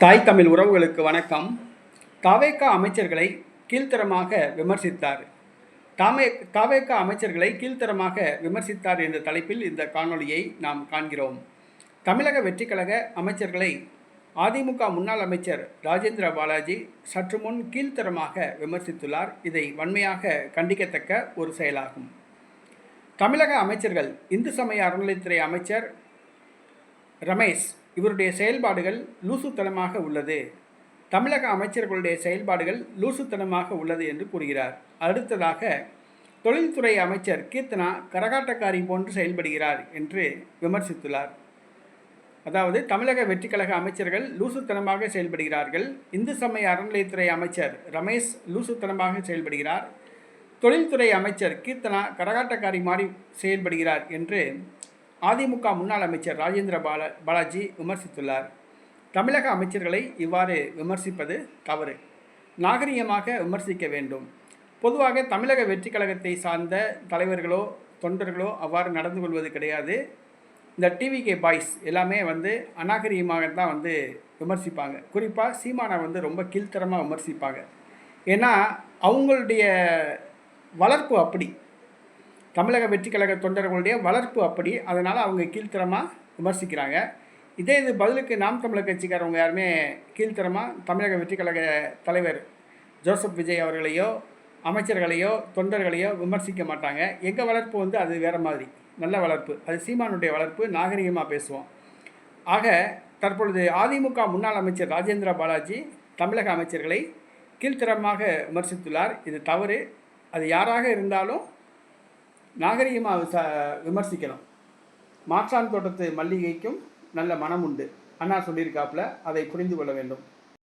தாய் தமிழ் உறவுகளுக்கு வணக்கம். தவேக அமைச்சர்களை கீழ்த்தரமாக விமர்சித்தார். தவேக அமைச்சர்களை கீழ்த்தரமாக விமர்சித்தார் என்ற தலைப்பில் இந்த காணொளியை நாம் காண்கிறோம். தமிழக வெற்றிக்கழக அமைச்சர்களை அதிமுக முன்னாள் அமைச்சர் ராஜேந்திர பாலாஜி சற்று முன் கீழ்த்தரமாக விமர்சித்துள்ளார். இதை வன்மையாக கண்டிக்கத்தக்க ஒரு செயலாகும். தமிழக அமைச்சர்கள் இந்து சமய அறநிலையத்துறை அமைச்சர் ரமேஷ் இவருடைய செயல்பாடுகள் லூசுத்தனமாக உள்ளது. தமிழக அமைச்சர்களுடைய செயல்பாடுகள் லூசுத்தனமாக உள்ளது என்று கூறுகிறார். அடுத்ததாக தொழில்துறை அமைச்சர் கீர்த்தனா கரகாட்டக்காரி போன்று செயல்படுகிறார் என்று விமர்சித்துள்ளார். அதாவது தமிழக வெற்றிக்கழக அமைச்சர்கள் லூசுத்தனமாக செயல்படுகிறார்கள். இந்து சமய அறநிலையத்துறை அமைச்சர் ரமேஷ் லூசுத்தனமாக செயல்படுகிறார். தொழில்துறை அமைச்சர் கீர்த்தனா கரகாட்டக்காரி மாறி செயல்படுகிறார் என்று அதிமுக முன்னாள் அமைச்சர் ராஜேந்திர பாலாஜி விமர்சித்துள்ளார். தமிழக அமைச்சர்களை இவ்வாறு விமர்சிப்பது தவறு. நாகரிகமாக விமர்சிக்க வேண்டும். பொதுவாக தமிழக வெற்றி கழகத்தை சார்ந்த தலைவர்களோ தொண்டர்களோ அவ்வாறு நடந்து கொள்வது கிடையாது. இந்த டிவிகே பாய்ஸ் எல்லாமே அநாகரிகமாகத்தான் விமர்சிப்பாங்க. குறிப்பாக சீமானை ரொம்ப கீழ்த்தரமாக விமர்சிப்பாங்க. ஏன்னா அவங்களுடைய வளர்ப்பு அப்படி, தமிழக வெற்றி கழக தொண்டர்களுடைய வளர்ப்பு அப்படி. அதனால் அவங்க கீழ்த்தரமாக விமர்சிக்கிறாங்க. இது பதிலுக்கு நாம் தமிழர் கட்சிக்காரவங்க யாருமே கீழ்த்தரமாக தமிழக வெற்றி கழக தலைவர் ஜோசப் விஜய் அவர்களையோ அமைச்சர்களையோ தொண்டர்களையோ விமர்சிக்க மாட்டாங்க. எங்கள் வளர்ப்பு அது வேறு மாதிரி, நல்ல வளர்ப்பு. அது சீமானுடைய வளர்ப்பு, நாகரிகமாக பேசுவோம். ஆக தற்பொழுது அதிமுக முன்னாள் அமைச்சர் ராஜேந்திர பாலாஜி தமிழக அமைச்சர்களை கீழ்த்தரமாக விமர்சித்துள்ளார். இது தவறு. அது யாராக இருந்தாலும் நாகரிகமாக விமர்சிக்கணும். மாற்றான் தோட்டத்து மல்லிகைக்கும் நல்ல மனம் உண்டு, அண்ணா சொல்லியிருக்காப்புல. அதை புரிந்து கொள்ள வேண்டும்.